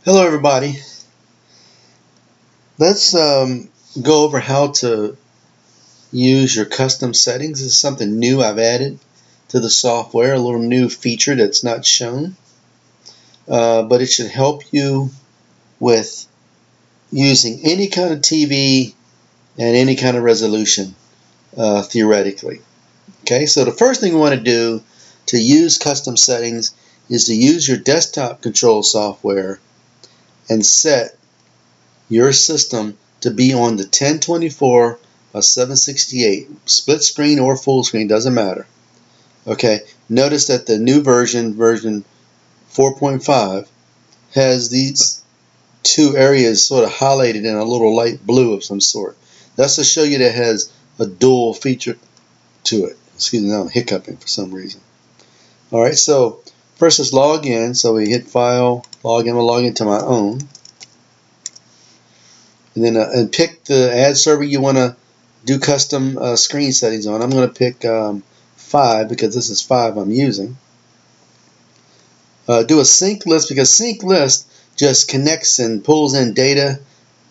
Hello everybody. Let's go over how to use your custom settings. This is something new I've added to the software, a little new feature that's not shown, but it should help you with using any kind of TV and any kind of resolution theoretically. Okay, so the first thing you want to do to use custom settings is to use your desktop control software and set your system to be on the 1024 by 768 split screen or full screen, doesn't matter. Okay, notice that the new version 4.5 has these two areas sort of highlighted in a little light blue of some sort. That's to show you that it has a dual feature to it. Excuse me, now I'm hiccuping for some reason. Alright, so first let's log in. So we hit file, log in. We'll log into my own. And then and pick the ad server you want to do custom screen settings on. I'm going to pick 5 because this is 5 I'm using. Do a sync list because sync list just connects and pulls in data,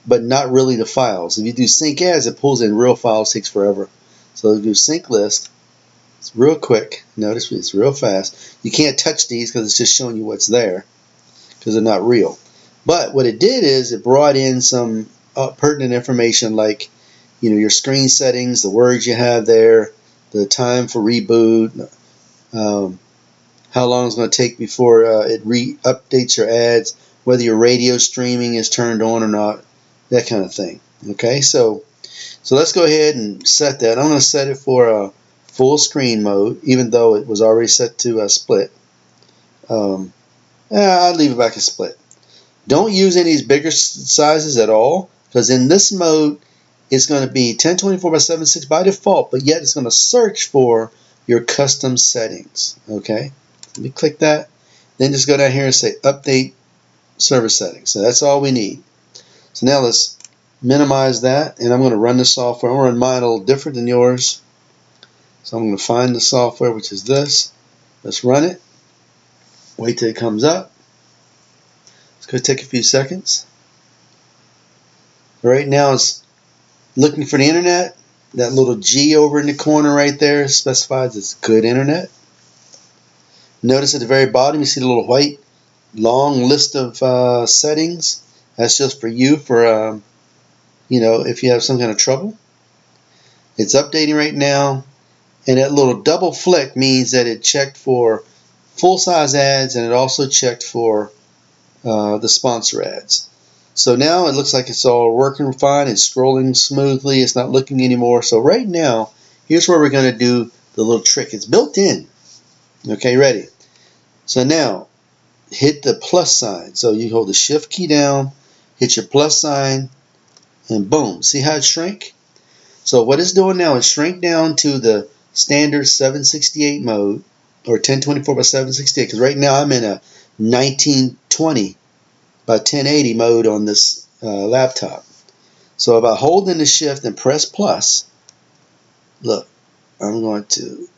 but not really the files. If you do sync ads, it pulls in real files, takes forever. So do sync list. It's real quick. Notice it's real fast. You can't touch these because it's just showing you what's there because they're not real. But what it did is it brought in some pertinent information like, your screen settings, the words you have there, the time for reboot, how long it's going to take before it updates your ads, whether your radio streaming is turned on or not, that kind of thing. Okay, so let's go ahead and set that. I'm going to set it for full screen mode, even though it was already set to split. I'll leave it back as split. Don't use any of these bigger sizes at all, because in this mode it's going to be 1024 by 76 by default, but yet it's going to search for your custom settings. Okay, let me click that. Then just go down here and say update server settings. So that's all we need. So now let's minimize that, and I'm going to run the software. I'm going to run mine a little different than yours. So I'm going to find the software, which is this. Let's run it. Wait till it comes up. It's going to take a few seconds. Right now it's looking for the internet. That little G over in the corner right there specifies it's good internet. Notice at the very bottom you see the little white long list of settings. That's just for you for if you have some kind of trouble. It's updating right now, and that little double flick means that it checked for full-size ads, and it also checked for the sponsor ads. So now it looks like it's all working fine. It's scrolling smoothly. It's not looking anymore. So right now, here's where we're going to do the little trick. It's built in. Okay, ready? So now, hit the plus sign. So you hold the shift key down, hit your plus sign, and boom. See how it shrank? So what it's doing now is shrink down to the standard 768 mode, or 1024 by 768, because right now I'm in a 1920 by 1080 mode on this laptop. So if I hold in the shift and press plus, look, I'm going to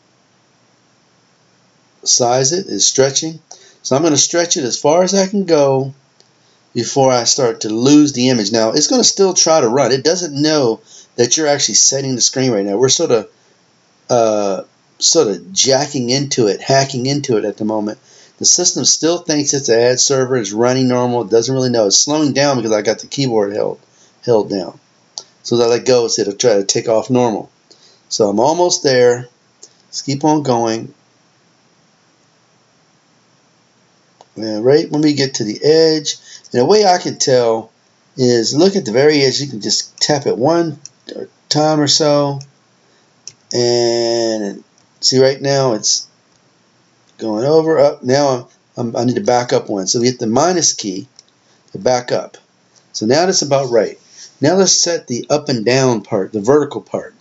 size it. It's stretching. So I'm going to stretch it as far as I can go before I start to lose the image. Now it's going to still try to run. It doesn't know that you're actually setting the screen right now. We're sort of jacking into it, hacking into it at the moment. The system still thinks it's an ad server. It's running normal. It doesn't really know. It's slowing down because I got the keyboard held down. So as I let go, it'll try to take off normal. So I'm almost there. Let's keep on going. And right when we get to the edge, and the way I can tell is look at the very edge. You can just tap it one time or so, and see right now it's going over, up. Now I need to back up one. So we hit the minus key to back up. So now that's about right. Now let's set the up and down part, the vertical part.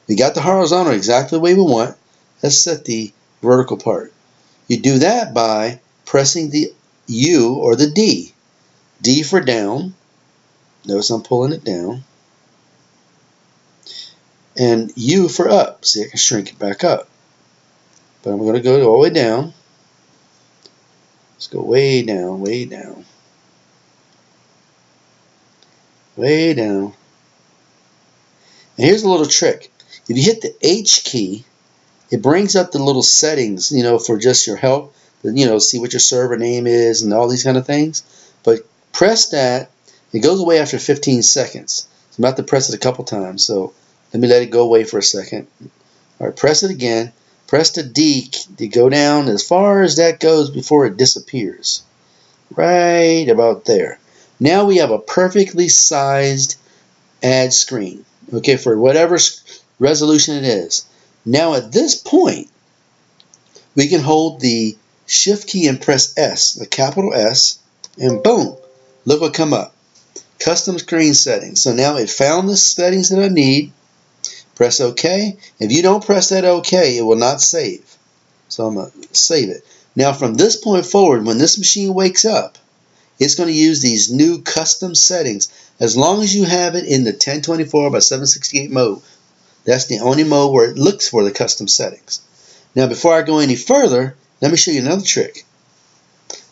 We got the horizontal exactly the way we want. Let's set the vertical part. You do that by pressing the U or the D. D for down. Notice I'm pulling it down. And U for up. See, I can shrink it back up. But I'm going to go all the way down. Let's go way down, way down. Way down. And here's a little trick. If you hit the H key, it brings up the little settings, for just your help. See what your server name is and all these kind of things. But press that. It goes away after 15 seconds. So I'm about to press it a couple times. So let me let it go away for a second. All right, press it again. Press the D to go down as far as that goes before it disappears. Right about there. Now we have a perfectly sized ad screen. Okay, for whatever resolution it is. Now at this point, we can hold the Shift key and press S, the capital S, and boom, look what come up. Custom screen settings. So now it found the settings that I need. Press OK. If you don't press that OK, it will not save. So I'm going to save it. Now from this point forward, when this machine wakes up, it's going to use these new custom settings as long as you have it in the 1024 by 768 mode. That's the only mode where it looks for the custom settings. Now before I go any further, let me show you another trick.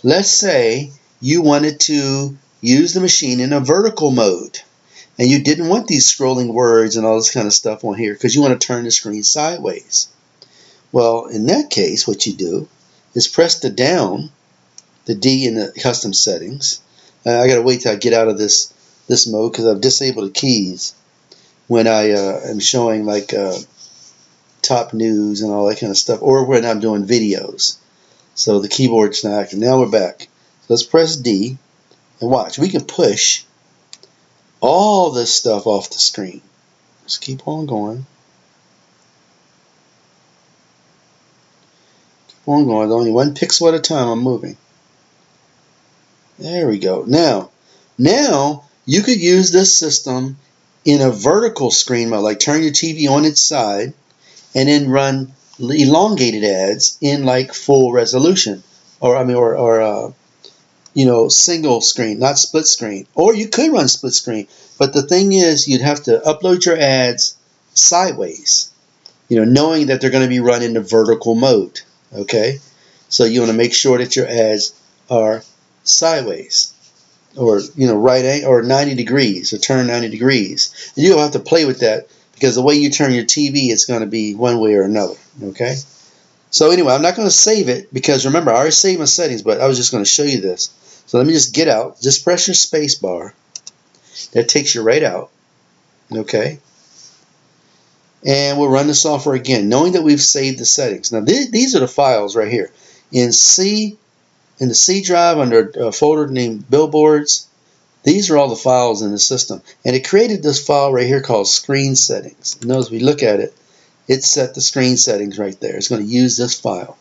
Let's say you wanted to use the machine in a vertical mode and you didn't want these scrolling words and all this kind of stuff on here because you want to turn the screen sideways. Well, in that case, what you do is press the down, the D in the custom settings. I got to wait till I get out of this mode because I've disabled the keys when I am showing like top news and all that kind of stuff, or when I'm doing videos. So the keyboard's not active. Now we're back. So let's press D and watch. We can push all this stuff off the screen. Let's keep on going. Keep on going. Only one pixel at a time I'm moving. There we go. Now you could use this system in a vertical screen mode, like turn your TV on its side and then run elongated ads in like full resolution, or single screen, not split screen. Or you could run split screen, but the thing is you'd have to upload your ads sideways, knowing that they're going to be run in the vertical mode. Okay, so you want to make sure that your ads are sideways, or right angle, or 90 degrees, or turn 90 degrees. And you'll have to play with that because the way you turn your TV, it's going to be one way or another. Okay. So anyway, I'm not going to save it because remember, I already saved my settings, but I was just going to show you this. So let me just get out. Just press your space bar. That takes you right out. Okay. And we'll run the software again, knowing that we've saved the settings. Now these are the files right here. In the C drive under a folder named Billboards, these are all the files in the system. And it created this file right here called Screen Settings. And as we look at it, it set the screen settings right there. It's going to use this file.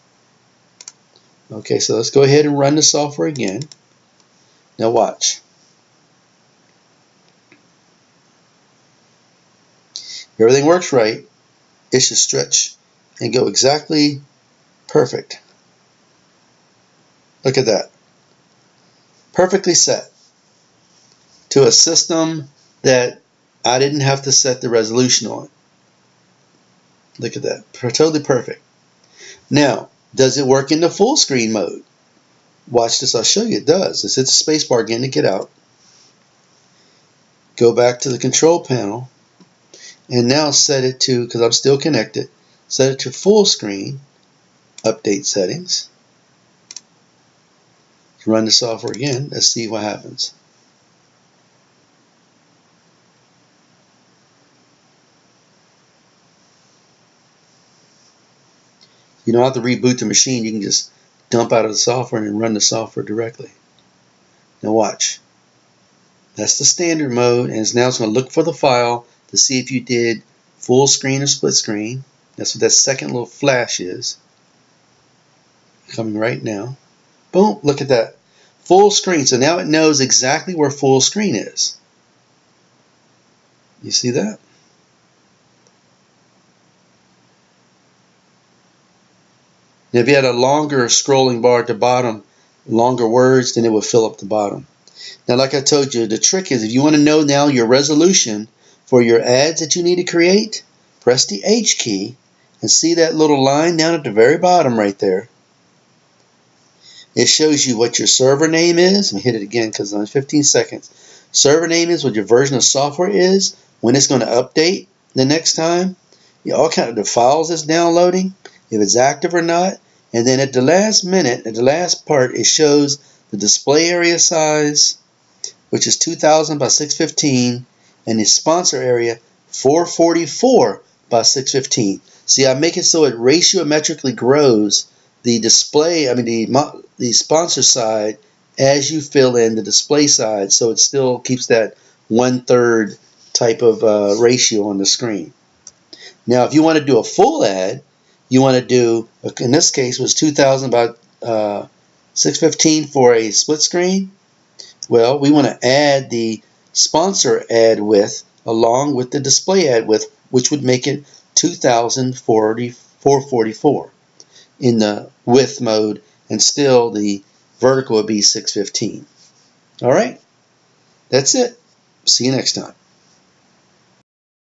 Okay, so let's go ahead and run the software again. Now watch. If everything works right, it should stretch and go exactly perfect. Look at that. Perfectly set to a system that I didn't have to set the resolution on. Look at that. Totally perfect. Now, does it work in the full screen mode? Watch this. I'll show you. It does. Let's hit the space bar again to get out. Go back to the control panel. And now set it to, because I'm still connected, set it to full screen. Update settings. Run the software again. Let's see what happens. You don't have to reboot the machine. You can just dump out of the software and run the software directly. Now watch. That's the standard mode, and now it's going to look for the file to see if you did full screen or split screen. That's what that second little flash is. Coming right now. Boom, look at that. Full screen. So now it knows exactly where full screen is. You see that? Now, if you had a longer scrolling bar at the bottom, longer words, then it would fill up the bottom. Now, like I told you, the trick is if you want to know now your resolution for your ads that you need to create, press the H key and see that little line down at the very bottom right there. It shows you what your server name is. Let me hit it again because it's only 15 seconds. Server name is what your version of software is, when it's going to update the next time. All kind of the files it's downloading, if it's active or not. And then at the last minute, at the last part, it shows the display area size, which is 2000 by 615, and the sponsor area 444 by 615. See, I make it so it ratiometrically grows the display, the sponsor side as you fill in the display side, so it still keeps that 1/3 type of ratio on the screen. Now, if you want to do a full ad, you want to do, in this case, was 2000 by 615 for a split screen. Well, we want to add the sponsor ad width along with the display ad width, which would make it 2444 in the width mode, and still the vertical would be 615. All right, that's it. See you next time.